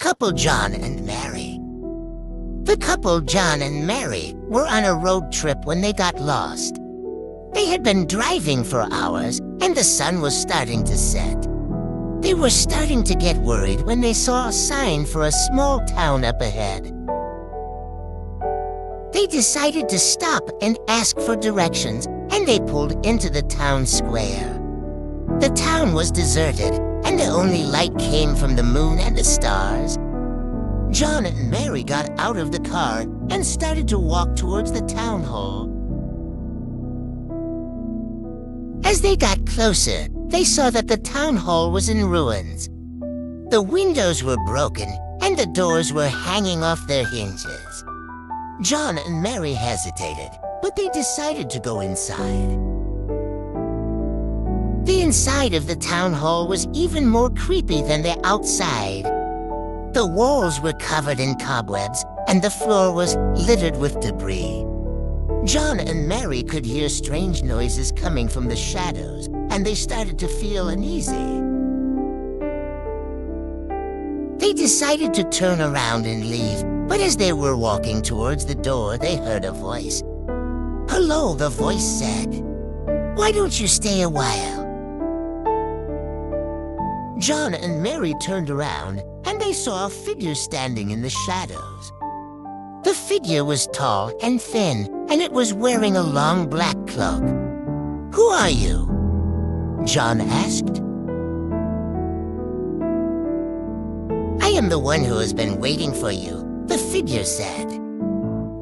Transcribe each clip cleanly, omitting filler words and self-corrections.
couple John and Mary. The couple John and Mary were on a road trip when they got lost. They had been driving for hours, and the sun was starting to set. They were starting to get worried when they saw a sign for a small town up ahead. They decided to stop and ask for directions, and they pulled into the town square. The town was deserted, and the only light came from the moon and the stars. John and Mary got out of the car and started to walk towards the town hall. As they got closer, they saw that the town hall was in ruins. The windows were broken, and the doors were hanging off their hinges. John and Mary hesitated, but they decided to go inside. The inside of the town hall was even more creepy than the outside. The walls were covered in cobwebs, and the floor was littered with debris. John and Mary could hear strange noises coming from the shadows, and they started to feel uneasy. They decided to turn around and leave, but as they were walking towards the door, they heard a voice. "Hello," the voice said. "Why don't you stay a while?" John and Mary turned around, and they saw a figure standing in the shadows. The figure was tall and thin, and it was wearing a long black cloak. "Who are you?" John asked. "I am the one who has been waiting for you," the figure said.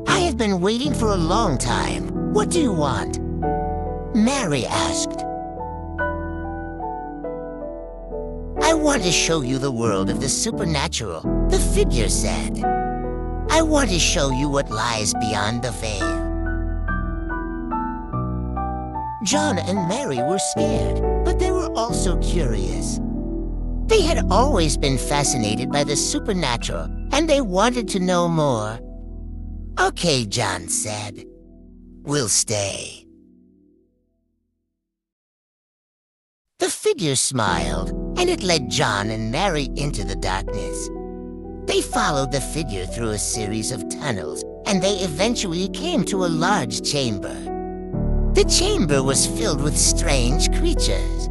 "I have been waiting for a long time. What do you want?" Mary asked. "I want to show you the world of the supernatural," the figure said. "I want to show you what lies beyond the veil." John and Mary were scared, but they were also curious. They had always been fascinated by the supernatural, and they wanted to know more. "Okay," John said. "We'll stay." The figure smiled, and it led John and Mary into the darkness. They followed the figure through a series of tunnels, and they eventually came to a large chamber. The chamber was filled with strange creatures.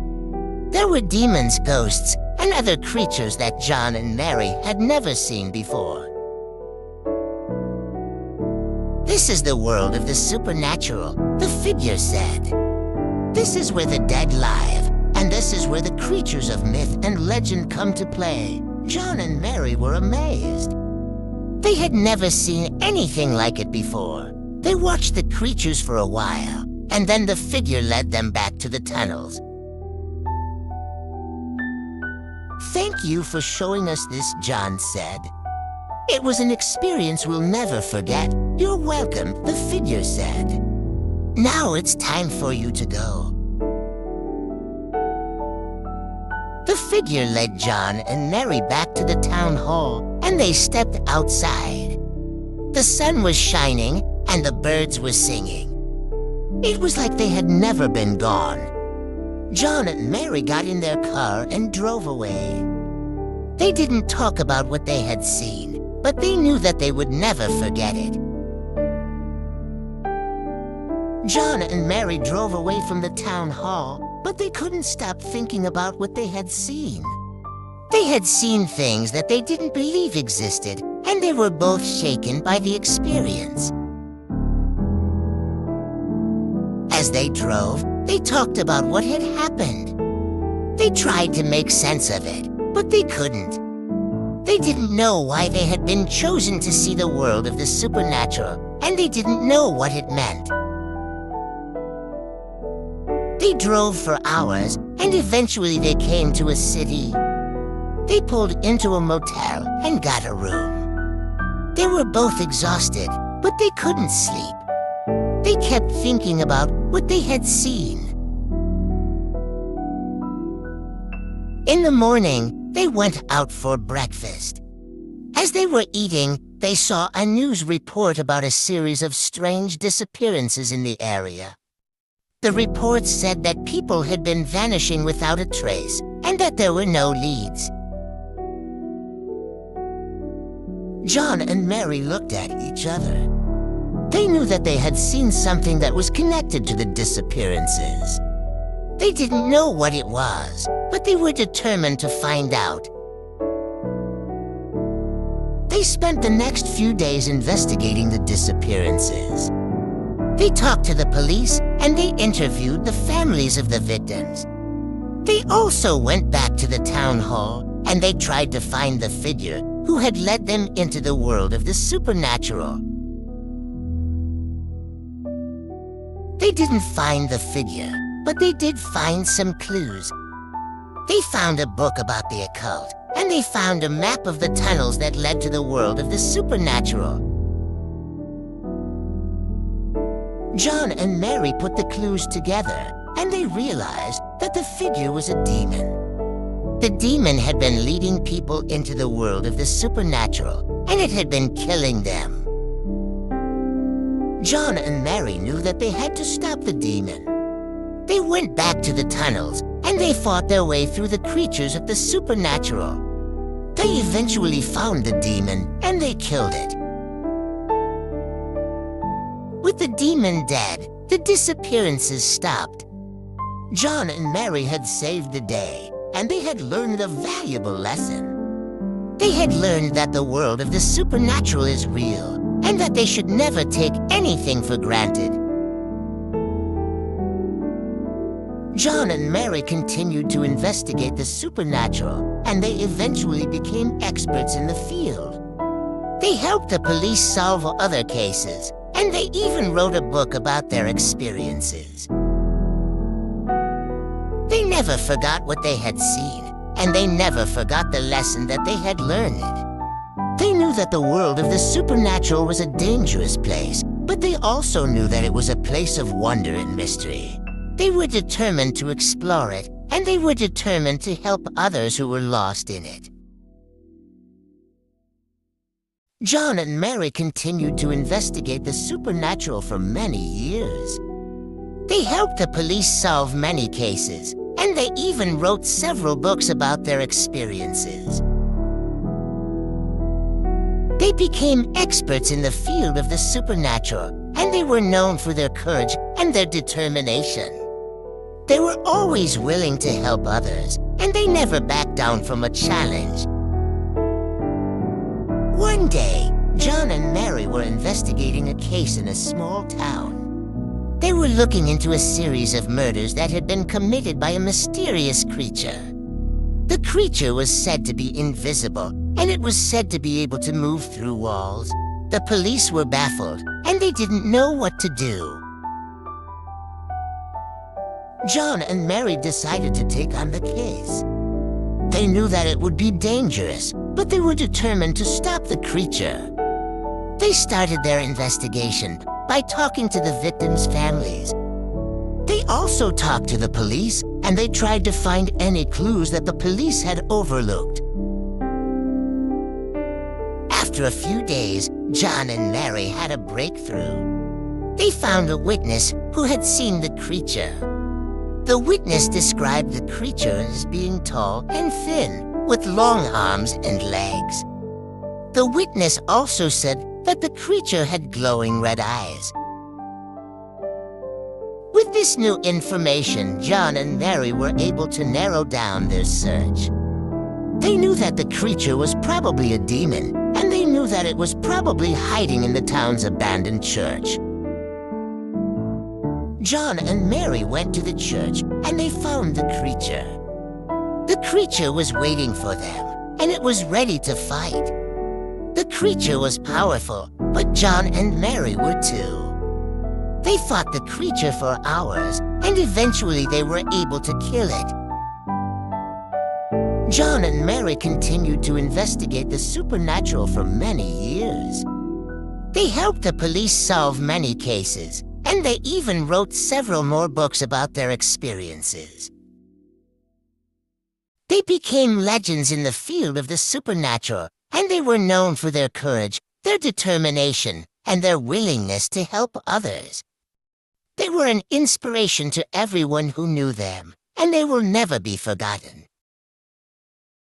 There were demons, ghosts, and other creatures that John and Mary had never seen before. "This is the world of the supernatural," the figure said. "This is where the dead live, and this is where the creatures of myth and legend come to play." John and Mary were amazed. They had never seen anything like it before. They watched the creatures for a while, and then the figure led them back to the tunnels. "Thank you for showing us this," John said. "It was an experience we'll never forget." "You're welcome," the figure said. "Now it's time for you to go." The figure led John and Mary back to the town hall, and they stepped outside. The sun was shining, and the birds were singing. It was like they had never been gone. John and Mary got in their car and drove away. They didn't talk about what they had seen, but they knew that they would never forget it. John and Mary drove away from the town hall, but they couldn't stop thinking about what they had seen. They had seen things that they didn't believe existed, and they were both shaken by the experience. As they drove, they talked about what had happened. They tried to make sense of it, but they couldn't. They didn't know why they had been chosen to see the world of the supernatural, and they didn't know what it meant. They drove for hours, and eventually they came to a city. They pulled into a motel and got a room. They were both exhausted, but they couldn't sleep. They kept thinking about what they had seen. In the morning, they went out for breakfast. As they were eating, they saw a news report about a series of strange disappearances in the area. The report said that people had been vanishing without a trace, and that there were no leads. John and Mary looked at each other. They knew that they had seen something that was connected to the disappearances. They didn't know what it was, but they were determined to find out. They spent the next few days investigating the disappearances. They talked to the police and they interviewed the families of the victims. They also went back to the town hall and they tried to find the figure who had led them into the world of the supernatural. They didn't find the figure, but they did find some clues. They found a book about the occult, and they found a map of the tunnels that led to the world of the supernatural. John and Mary put the clues together, and they realized that the figure was a demon. The demon had been leading people into the world of the supernatural, and it had been killing them. John and Mary knew that they had to stop the demon. They went back to the tunnels, and they fought their way through the creatures of the supernatural. They eventually found the demon, and they killed it. With the demon dead, the disappearances stopped. John and Mary had saved the day, and they had learned a valuable lesson. They had learned that the world of the supernatural is real, and that they should never take anything for granted. John and Mary continued to investigate the supernatural, and they eventually became experts in the field. They helped the police solve other cases, and they even wrote a book about their experiences. They never forgot what they had seen, and they never forgot the lesson that they had learned. They knew that the world of the supernatural was a dangerous place, but they also knew that it was a place of wonder and mystery. They were determined to explore it, and they were determined to help others who were lost in it. John and Mary continued to investigate the supernatural for many years. They helped the police solve many cases, and they even wrote several books about their experiences. They became experts in the field of the supernatural, and they were known for their courage and their determination. They were always willing to help others, and they never backed down from a challenge. One day, John and Mary were investigating a case in a small town. They were looking into a series of murders that had been committed by a mysterious creature. The creature was said to be invisible, and it was said to be able to move through walls. The police were baffled, and they didn't know what to do. John and Mary decided to take on the case. They knew that it would be dangerous, but they were determined to stop the creature. They started their investigation by talking to the victims' families. They also talked to the police, and they tried to find any clues that the police had overlooked. After a few days, John and Mary had a breakthrough. They found a witness who had seen the creature. The witness described the creature as being tall and thin, with long arms and legs. The witness also said that the creature had glowing red eyes. With this new information, John and Mary were able to narrow down their search. They knew that the creature was probably a demon, and they knew that it was probably hiding in the town's abandoned church. John and Mary went to the church, and they found the creature. The creature was waiting for them, and it was ready to fight. The creature was powerful, but John and Mary were too. They fought the creature for hours, and eventually they were able to kill it. John and Mary continued to investigate the supernatural for many years. They helped the police solve many cases, and they even wrote several more books about their experiences. They became legends in the field of the supernatural, and they were known for their courage, their determination, and their willingness to help others. They were an inspiration to everyone who knew them, and they will never be forgotten.